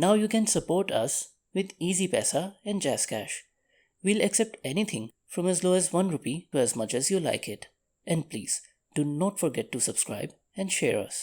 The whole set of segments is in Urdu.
Now you can support us with Easy Paisa and Jazz Cash. We'll accept anything from as low as 1 rupee to as much as you like it. And please, do not forget to subscribe and share us.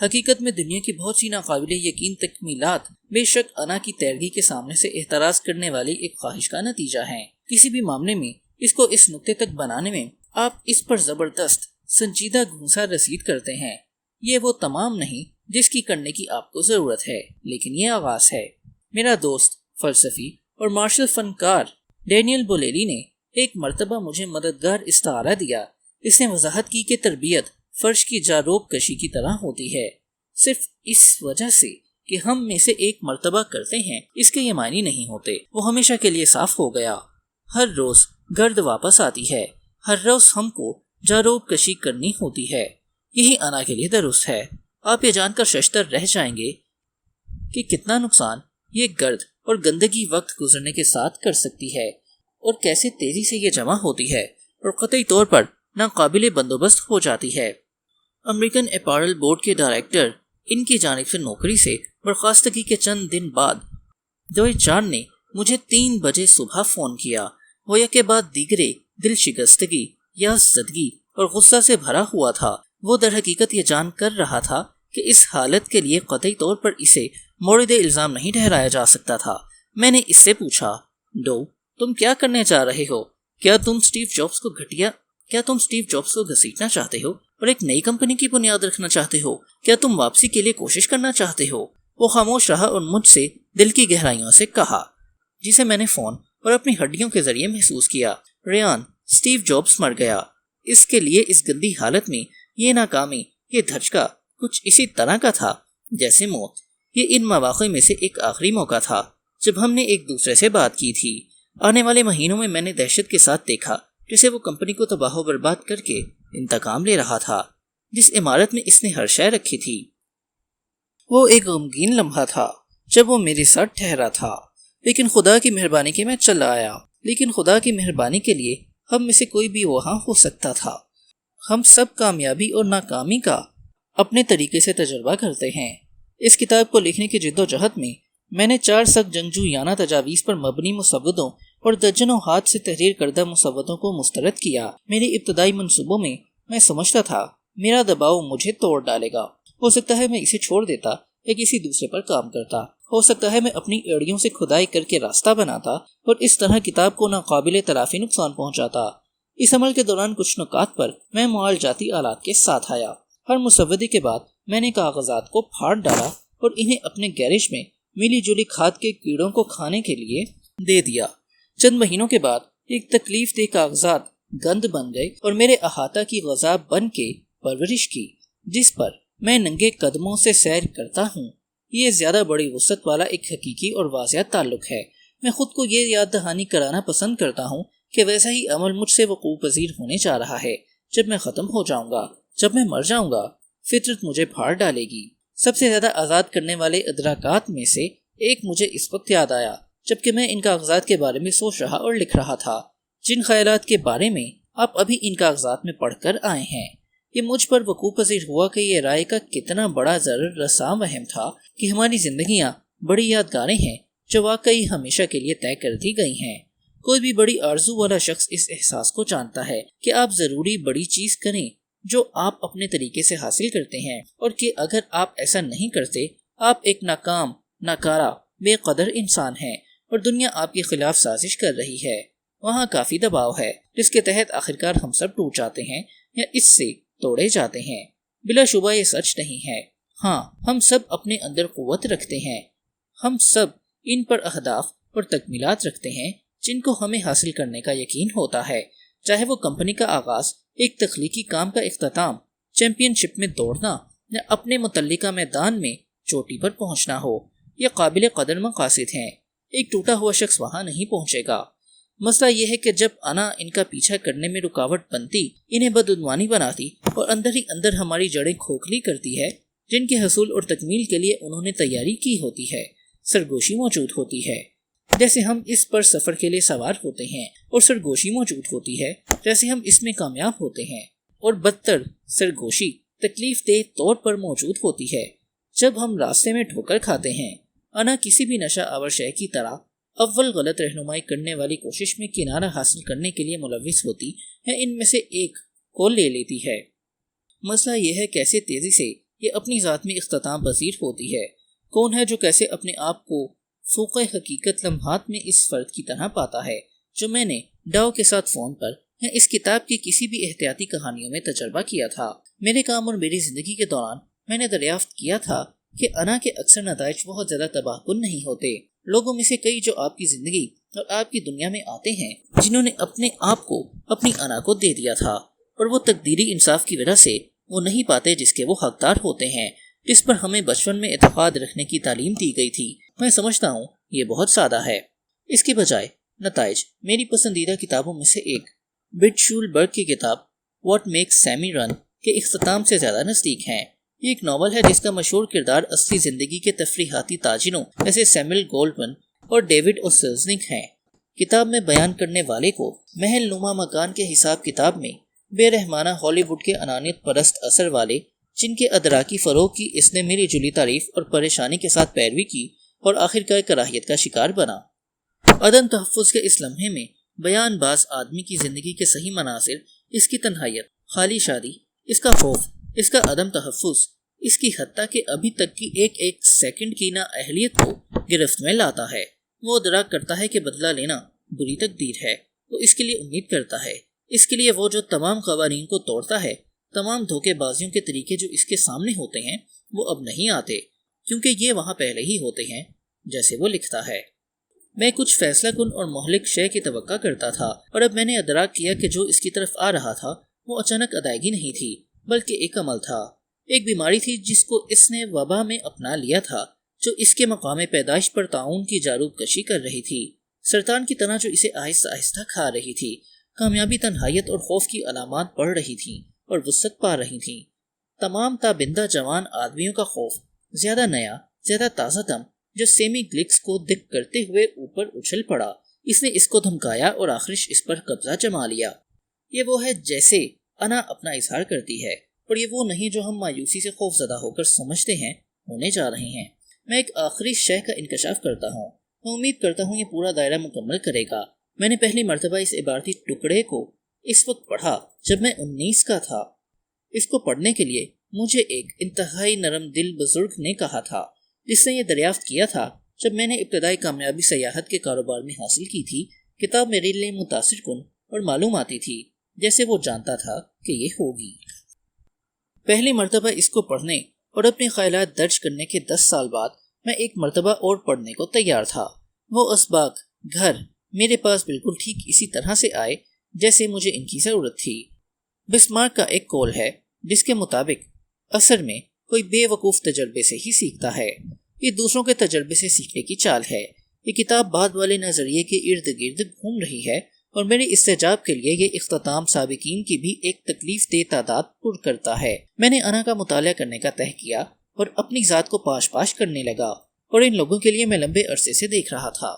حقیقت میں دنیا کی بہت سی ناقابل یقین تکمیلات بے شک انا کی تیرگی کے سامنے سے احتراز کرنے والی ایک خواہش کا نتیجہ ہیں۔ کسی بھی معاملے میں اس کو اس نقطے تک بنانے میں آپ اس پر زبردست سنجیدہ گھونسا رسید کرتے ہیں۔ یہ وہ تمام نہیں جس کی کرنے کی آپ کو ضرورت ہے، لیکن یہ آغاز ہے۔ میرا دوست فلسفی اور مارشل فنکار ڈینیل بولیلی نے ایک مرتبہ مجھے مددگار استعارہ دیا۔ اس نے وضاحت کی کہ تربیت فرش کی جاروب کشی کی طرح ہوتی ہے۔ صرف اس وجہ سے کہ ہم میں سے ایک مرتبہ کرتے ہیں اس کے یہ معنی نہیں ہوتے وہ ہمیشہ کے لیے صاف ہو گیا۔ ہر روز گرد واپس آتی ہے، ہر روز ہم کو جاروب کشی کرنی ہوتی ہے۔ یہی انا کے لیے درست ہے۔ آپ یہ جان کر ششدر رہ جائیں گے کہ کتنا نقصان یہ گرد اور گندگی وقت گزرنے کے ساتھ کر سکتی ہے، اور کیسے تیزی سے یہ جمع ہوتی ہے اور قطعی طور پر ناقابل بندوبست ہو جاتی ہے۔ امریکن اپارل بورڈ کے ڈائریکٹر ان کی جانب سے نوکری سے برخاستگی کے چند دن بعد دوئے چان نے مجھے 3 بجے صبح فون کیا۔ وہ یکے بعد دیگرے دل شکستگی یا زدگی اور غصہ سے بھرا ہوا تھا۔ وہ در حقیقت یہ جان کر رہا تھا کہ اس حالت کے لیے قطعی طور پر اسے مورد الزام نہیں ٹھہرایا جا سکتا تھا۔ میں نے اس سے پوچھا، ڈو تم کیا کرنے جا رہے ہو؟ کیا تم سٹیو جابز کو گھسیٹنا چاہتے ہو اور ایک نئی کمپنی کی بنیاد رکھنا چاہتے ہو؟ کیا تم واپسی کے لیے کوشش کرنا چاہتے ہو؟ وہ خاموش رہا اور مجھ سے دل کی گہرائیوں سے کہا، جسے میں نے فون اور اپنی ہڈیوں کے ذریعے محسوس کیا، ریان، سٹیو جابز مر گیا۔ اس کے لیے اس گندی حالت میں یہ ناکامی، یہ دھچکا کچھ اسی طرح کا تھا جیسے موت۔ یہ ان مواقع میں سے ایک آخری موقع تھا جب ہم نے ایک دوسرے سے بات کی تھی۔ آنے والے مہینوں میں میں نے دہشت کے ساتھ دیکھا جسے وہ کمپنی کو تباہ و برباد کر کے انتقام لے رہا تھا۔ جس عمارت میں اس نے ہر شے رکھی تھی، وہ ایک غمگین لمحہ تھا جب وہ میرے ساتھ ٹھہرا تھا، لیکن خدا کی مہربانی کے میں چلا آیا۔ لیکن خدا کی مہربانی کے لیے ہم میں سے کوئی بھی وہاں ہو سکتا تھا۔ ہم سب کامیابی اور ناکامی کا اپنے طریقے سے تجربہ کرتے ہیں۔ اس کتاب کو لکھنے کی جد و جہد میں نے 4 سخت جنگجویانہ تجاویز پر مبنی مسودوں اور درجنوں ہاتھ سے تحریر کردہ مسودوں کو مسترد کیا۔ میرے ابتدائی منصوبوں میں سمجھتا تھا میرا دباؤ مجھے توڑ ڈالے گا۔ ہو سکتا ہے میں اسے چھوڑ دیتا یا کسی دوسرے پر کام کرتا۔ ہو سکتا ہے میں اپنی ایڑیوں سے کھدائی کر کے راستہ بناتا اور اس طرح کتاب کو ناقابل تلافی نقصان پہنچاتا۔ اس عمل کے دوران کچھ نکات پر میں معالجاتی آلات کے ساتھ آیا۔ ہر مسودے کے بعد میں نے کاغذات کو پھاڑ ڈالا اور انہیں اپنے گیرج میں ملی جلی کھاد کے کیڑوں کو کھانے کے لیے دے دیا۔ چند مہینوں کے بعد ایک تکلیف دہ کاغذات گند بن گئے اور میرے احاطہ کی غذا بن کے پرورش کی، جس پر میں ننگے قدموں سے سیر کرتا ہوں۔ یہ زیادہ بڑی وسعت والا ایک حقیقی اور واضح تعلق ہے۔ میں خود کو یہ یاد دہانی کرانا پسند کرتا ہوں کہ ویسا ہی عمل مجھ سے وقوع پذیر ہونے جا رہا ہے جب میں ختم ہو جاؤں گا۔ جب میں مر جاؤں گا، فطرت مجھے پھاڑ ڈالے گی۔ سب سے زیادہ آزاد کرنے والے ادراکات میں سے ایک مجھے اس وقت یاد آیا جبکہ میں ان کاغذات کے بارے میں سوچ رہا اور لکھ رہا تھا، جن خیالات کے بارے میں آپ ابھی ان کاغذات میں پڑھ کر آئے ہیں۔ یہ مجھ پر وقوع پذیر ہوا کہ یہ رائے کا کتنا بڑا ضرر رساں وہم تھا کہ ہماری زندگیاں بڑی یادگاریں ہیں جو واقعی ہمیشہ کے لیے طے کر دی گئی ہیں۔ کوئی بھی بڑی آرزو والا شخص اس احساس کو جانتا ہے کہ آپ ضروری بڑی چیز کریں جو آپ اپنے طریقے سے حاصل کرتے ہیں، اور کہ اگر آپ ایسا نہیں کرتے آپ ایک ناکام، ناکارہ، بے قدر انسان ہیں اور دنیا آپ کے خلاف سازش کر رہی ہے۔ وہاں کافی دباؤ ہے جس کے تحت آخرکار ہم سب ٹوٹ جاتے ہیں یا اس سے توڑے جاتے ہیں۔ بلا شبہ یہ سچ نہیں ہے۔ ہاں، ہم سب اپنے اندر قوت رکھتے ہیں۔ ہم سب ان پر اہداف اور تکمیلات رکھتے ہیں جن کو ہمیں حاصل کرنے کا یقین ہوتا ہے، چاہے وہ کمپنی کا آغاز، ایک تخلیقی کام کا اختتام، چیمپئن شپ میں دوڑنا یا اپنے متعلقہ میدان میں چوٹی پر پہنچنا ہو۔ یہ قابل قدر مقاصد ہیں۔ ایک ٹوٹا ہوا شخص وہاں نہیں پہنچے گا۔ مسئلہ یہ ہے کہ جب انا ان کا پیچھا کرنے میں رکاوٹ بنتی، انہیں بدعنوانی بناتی اور اندر ہی اندر ہماری جڑیں کھوکھلی کرتی ہے، جن کے حصول اور تکمیل کے لیے انہوں نے تیاری کی ہوتی ہے، سرگوشی موجود ہوتی ہے۔ جیسے ہم اس پر سفر کے لیے سوار ہوتے ہیں اور سرگوشی موجود ہوتی ہے، جیسے ہم اس میں کامیاب ہوتے ہیں، اور بدتر سرگوشی تکلیف دہ طور پر موجود ہوتی ہے جب ہم راستے میں ٹھوکر کھاتے ہیں۔ انا کسی بھی نشہ آور شے کی طرح اول غلط رہنمائی کرنے والی کوشش میں کنارہ حاصل کرنے کے لیے ملوث ہوتی ہے، ان میں سے ایک کو لے لیتی ہے۔ مسئلہ یہ ہے کیسے تیزی سے یہ اپنی ذات میں اختتام پذیر ہوتی ہے۔ کون ہے جو کیسے اپنے آپ کو فوق حقیقت لمحات میں اس فرد کی طرح پاتا ہے جو میں نے ڈاؤ کے ساتھ فون پر یا اس کتاب کی کسی بھی احتیاطی کہانیوں میں تجربہ کیا تھا۔ میرے کام اور میری زندگی کے دوران میں نے دریافت کیا تھا کہ انا کے اکثر نتائج بہت زیادہ تباہ کن نہیں ہوتے۔ لوگوں میں سے کئی جو آپ کی زندگی اور آپ کی دنیا میں آتے ہیں جنہوں نے اپنے آپ کو اپنی انا کو دے دیا تھا، اور وہ تقدیری انصاف کی وجہ سے وہ نہیں پاتے جس کے وہ حقدار ہوتے ہیں، جس پر ہمیں بچپن میں اعتقاد رکھنے کی تعلیم دی گئی تھی۔ میں سمجھتا ہوں یہ بہت سادہ ہے۔ اس کے بجائے نتائج میری پسندیدہ کتابوں میں سے ایک برٹ شولبرگ کی کتاب واٹ میکس سیمی رن کے اختتام سے زیادہ نزدیک ہیں۔ یہ ایک ناول ہے جس کا مشہور کردار اصلی زندگی کے تفریحاتی تاجروں جیسے سیموئل گولڈمن اور ڈیوڈ او سیلزنک ہیں۔ کتاب میں بیان کرنے والے کو محل نما مکان کے حساب کتاب میں بے رحمانہ ہالی ووڈ کے انانیت پرست اثر والے جن کے ادراکی فروغ کی اس نے میری جلی تعریف اور پریشانی کے ساتھ پیروی کی اور آخرکار کراہیت کا شکار بنا۔ عدم تحفظ کے اس لمحے میں بیان باز آدمی کی زندگی کے صحیح مناظر، اس کی تنہائیت، خالی شادی، اس کا خوف، اس کا عدم تحفظ، اس کی حتیٰ کہ ابھی تک کی ایک سیکنڈ کی نااہلیت کو گرفت میں لاتا ہے۔ وہ ادراک کرتا ہے کہ بدلہ لینا بری تقدیر ہے۔ وہ اس کے لیے امید کرتا ہے۔ اس کے لیے وہ جو تمام قوانین کو توڑتا ہے، تمام دھوکے بازیوں کے طریقے جو اس کے سامنے ہوتے ہیں وہ اب نہیں آتے، کیونکہ یہ وہاں پہلے ہی ہوتے ہیں جیسے وہ لکھتا ہے۔ میں کچھ فیصلہ کن اور مہلک شے کی توقع کرتا تھا، اور اب میں نے ادراک کیا کہ جو اس کی طرف آ رہا تھا وہ اچانک ادائیگی نہیں تھی بلکہ ایک عمل تھا، ایک بیماری تھی جس کو اس نے وبا میں اپنا لیا تھا، جو اس کے مقام پیدائش پر تعاون کی جاروب کشی کر رہی تھی، سرطان کی طرح جو اسے آہستہ آہستہ کھا رہی تھی۔ کامیابی تنہائیت اور خوف کی علامات بڑھ رہی تھیں اور وسعت پا رہی تھیں۔ تمام تابندہ جوان آدمیوں کا خوف زیادہ نیا، زیادہ تازہ دم، جو سیمی گلکس کو دکھ کرتے ہوئے اوپر اچھل پڑا۔ اس نے اس کو دھمکایا اور آخرش اس پر قبضہ جما لیا۔ یہ وہ ہے جیسے انا اپنا اظہار کرتی ہے، اور یہ وہ نہیں جو ہم مایوسی سے خوف زدہ ہو کر سمجھتے ہیں ہونے جا رہے ہیں۔ میں ایک آخری شے کا انکشاف کرتا ہوں۔ میں امید کرتا ہوں یہ پورا دائرہ مکمل کرے گا۔ میں نے پہلی مرتبہ اس عبارتی ٹکڑے کو اس وقت پڑھا جب میں 19 کا تھا۔ اس کو پڑھنے کے لیے مجھے ایک انتہائی نرم دل بزرگ نے کہا تھا، جس نے یہ دریافت کیا تھا جب میں نے ابتدائی کامیابی سیاحت کے کاروبار میں حاصل کی تھی۔ کتاب میرے لیے متاثر کن اور معلوماتی تھی، جیسے وہ جانتا تھا کہ یہ ہوگی۔ پہلی مرتبہ اس کو پڑھنے اور اپنے خیالات درج کرنے کے 10 سال بعد میں ایک مرتبہ اور پڑھنے کو تیار تھا۔ وہ اسباق گھر میرے پاس بالکل ٹھیک اسی طرح سے آئے جیسے مجھے ان کی ضرورت تھی۔ بسمارک کا ایک قول ہے جس کے مطابق اثر میں کوئی بے وقوف تجربے سے ہی سیکھتا ہے۔ یہ دوسروں کے تجربے سے سیکھنے کی چال ہے۔ یہ کتاب بعد والے نظریے کے ارد گرد گھوم رہی ہے، اور میرے استجاب کے لیے یہ اختتام سابقین کی بھی ایک تکلیف دہ تعداد پر کرتا ہے۔ میں نے انا کا مطالعہ کرنے کا طے کیا اور اپنی ذات کو پاش پاش کرنے لگا، اور ان لوگوں کے لیے میں لمبے عرصے سے دیکھ رہا تھا۔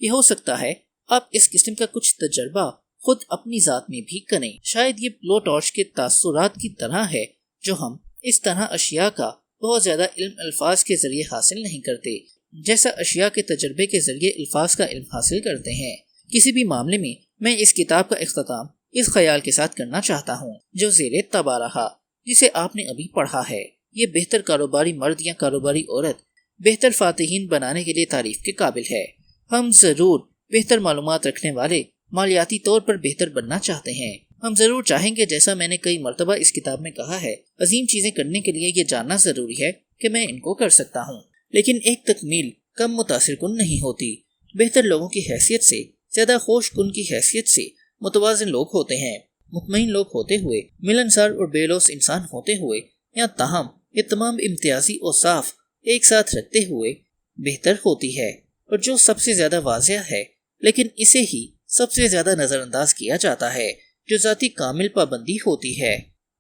یہ ہو سکتا ہے آپ اس قسم کا کچھ تجربہ خود اپنی ذات میں بھی کریں۔ شاید یہ بلو ٹارچ کے تاثرات کی طرح ہے جو ہم اس طرح اشیاء کا بہت زیادہ علم الفاظ کے ذریعے حاصل نہیں کرتے جیسا اشیاء کے تجربے کے ذریعے الفاظ کا علم حاصل کرتے ہیں۔ کسی بھی معاملے میں میں اس کتاب کا اختتام اس خیال کے ساتھ کرنا چاہتا ہوں جو زیر طبع رہا، جسے آپ نے ابھی پڑھا ہے۔ یہ بہتر کاروباری مرد یا کاروباری عورت بہتر فاتحین بنانے کے لیے تعریف کے قابل ہے۔ ہم ضرور بہتر معلومات رکھنے والے مالیاتی طور پر بہتر بننا چاہتے ہیں۔ ہم ضرور چاہیں گے، جیسا میں نے کئی مرتبہ اس کتاب میں کہا ہے، عظیم چیزیں کرنے کے لیے یہ جاننا ضروری ہے کہ میں ان کو کر سکتا ہوں، لیکن ایک تکمیل کم متاثر کن نہیں ہوتی۔ بہتر لوگوں کی حیثیت سے، زیادہ خوش کن کی حیثیت سے متوازن لوگ ہوتے ہیں، مطمئن لوگ ہوتے ہوئے، ملنسار اور بے لوث انسان ہوتے ہوئے، یا تاہم یہ تمام امتیازی اوصاف ایک ساتھ رکھتے ہوئے بہتر ہوتی ہے۔ اور جو سب سے زیادہ واضح ہے لیکن اسے ہی سب سے زیادہ نظر انداز کیا جاتا ہے، جو ذاتی کامل پابندی ہوتی ہے،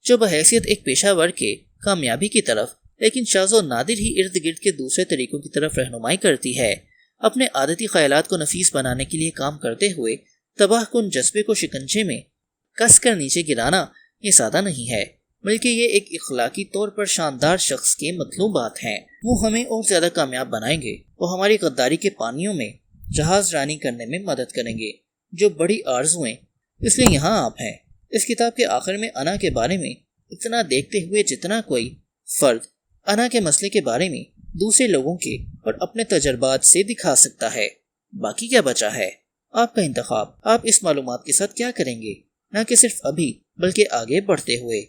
جو بحیثیت ایک پیشہ ور کے کامیابی کی طرف لیکن شاذ و نادر ہی ارد گرد کے دوسرے طریقوں کی طرف رہنمائی کرتی ہے۔ اپنے عادتی خیالات کو نفیس بنانے کے لیے کام کرتے ہوئے تباہ کن جذبے کو شکنجے میں کس کر نیچے گرانا یہ سادہ نہیں ہے، بلکہ یہ ایک اخلاقی طور پر شاندار شخص کے مطلوبات ہیں۔ وہ ہمیں اور زیادہ کامیاب بنائیں گے، وہ ہماری غداری کے پانیوں میں جہاز رانی کرنے میں مدد کریں گے، جو بڑی آرزویں۔ اس لیے یہاں آپ ہیں۔ اس کتاب کے آخر میں انا کے بارے میں اتنا دیکھتے ہوئے جتنا کوئی فرد انا کے مسئلے کے بارے میں دوسرے لوگوں کے اور اپنے تجربات سے دکھا سکتا ہے۔ باقی کیا بچا ہے؟ آپ کا انتخاب۔ آپ اس معلومات کے ساتھ کیا کریں گے؟ نہ کہ صرف ابھی بلکہ آگے بڑھتے ہوئے۔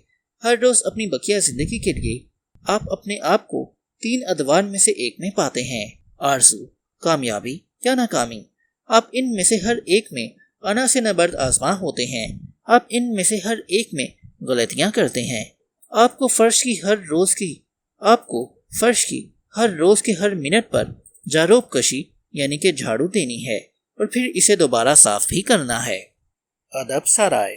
ہر روز اپنی بقیہ زندگی کے لیے آپ اپنے آپ کو 3 ادوار میں سے ایک میں پاتے ہیں: آرزو، کامیابی یا ناکامی۔ آپ ان میں سے ہر ایک میں انا سے نبرد آزما ہوتے ہیں۔ آپ ان میں سے ہر ایک میں غلطیاں کرتے ہیں۔ آپ کو فرش کی ہر روز کے ہر منٹ پر جاروب کشی یعنی کہ جھاڑو دینی ہے اور پھر اسے دوبارہ صاف بھی کرنا ہے۔ ادب سرائے۔